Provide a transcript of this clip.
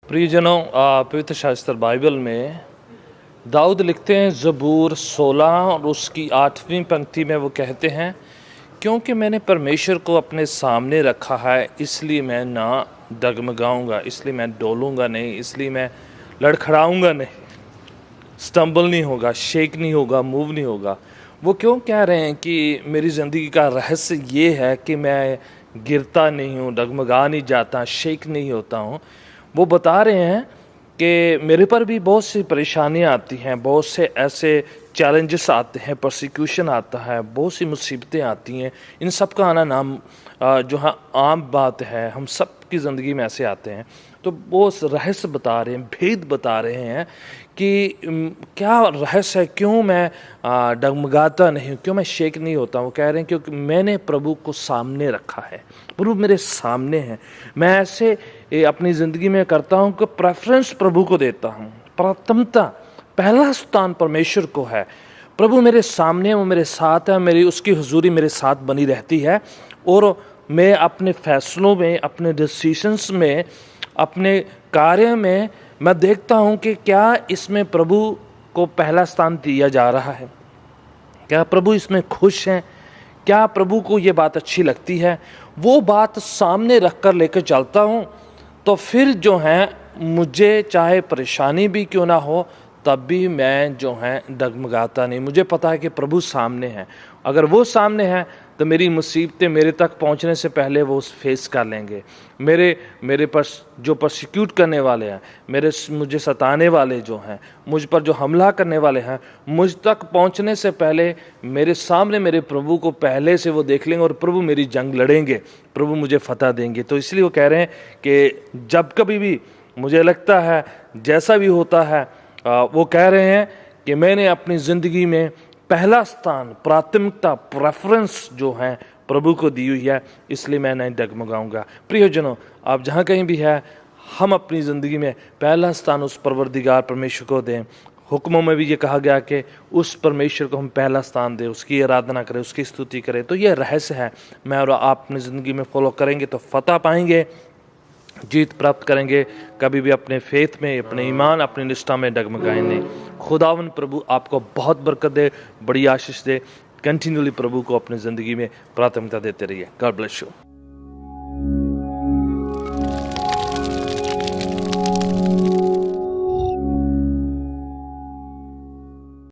प्रियजनों, पवित्र शास्त्र बाइबल में दाऊद लिखते हैं ज़बूर 16 और उसकी 8वीं पंक्ति में वो कहते हैं, क्योंकि मैंने परमेश्वर को अपने सामने रखा है इसलिए मैं ना डगमगाऊंगा, इसलिए मैं डोलूंगा नहीं, इसलिए मैं लड़खड़ाऊंगा नहीं, स्टम्बल नहीं होगा, शेक नहीं होगा, मूव नहीं होगा। वो क्यों कह रहे हैं कि मेरी ज़िंदगी का रहस्य ये है कि मैं गिरता नहीं हूँ, डगमगा नहीं जाता, शेक नहीं होता हूँ। वो बता रहे हैं कि मेरे पर भी बहुत सी परेशानियाँ आती हैं, बहुत से ऐसे चैलेंजेस आते हैं, परसिक्यूशन आता है, बहुत सी मुसीबतें आती हैं। इन सब का आना नाम जो है आम बात है, हम सब की ज़िंदगी में ऐसे आते हैं। तो वो रहस्य बता रहे हैं, भेद बता रहे हैं कि क्या रहस्य है, क्यों मैं डगमगाता नहीं हूँ, क्यों मैं शेक नहीं होता हूँ। कह रहे हैं क्योंकि मैंने प्रभु को सामने रखा है, प्रभु मेरे सामने है। मैं ऐसे अपनी ज़िंदगी में करता हूँ कि प्रेफरेंस प्रभु को देता हूँ, प्राथमिकता, पहला स्थान परमेश्वर को है। प्रभु मेरे सामने, वो मेरे साथ है, मेरी उसकी हुजूरी मेरे साथ बनी रहती है। और मैं अपने फैसलों में, अपने डिसीजंस में, अपने कार्य में मैं देखता हूँ कि क्या इसमें प्रभु को पहला स्थान दिया जा रहा है, क्या प्रभु इसमें खुश हैं, क्या प्रभु को ये बात अच्छी लगती है। वो बात सामने रख कर लेकर चलता हूँ तो फिर जो है मुझे चाहे परेशानी भी क्यों ना हो तब भी मैं जो है डगमगाता नहीं। मुझे पता है कि प्रभु सामने है, अगर वो सामने है तो मेरी मुसीबतें मेरे तक पहुंचने से पहले वो फेस कर लेंगे। मेरे पर जो परसिक्यूट करने वाले हैं, मुझे सताने वाले जो हैं, मुझ पर जो हमला करने वाले हैं, मुझ तक पहुंचने से पहले मेरे सामने मेरे प्रभु को पहले से वो देख लेंगे और प्रभु मेरी जंग लड़ेंगे, प्रभु मुझे फतह देंगे। तो इसलिए वो कह रहे हैं कि जब कभी भी मुझे लगता है, जैसा भी होता है, वो कह रहे हैं कि मैंने अपनी ज़िंदगी में पहला स्थान, प्राथमिकता, प्रेफरेंस जो है प्रभु को दी हुई है, इसलिए मैं नहीं डगमगाऊंगा। प्रियजनों, आप जहाँ कहीं भी है, हम अपनी ज़िंदगी में पहला स्थान उस परवरदिगार परमेश्वर को दें। हुक्मों में भी ये कहा गया कि उस परमेश्वर को हम पहला स्थान दें, उसकी आराधना करें, उसकी स्तुति करें। तो ये रहस्य है, मैं और आप अपनी ज़िंदगी में फॉलो करेंगे तो फतह पाएंगे, जीत प्राप्त करेंगे। कभी भी अपने फेथ में, अपने ईमान, अपनी निष्ठा में डगमगाए नहीं। खुदावन प्रभु आपको बहुत बरकत दे, बड़ी आशीष दे। कंटिन्यूली प्रभु को अपनी ज़िंदगी में प्राथमिकता देते रहिए। God bless you.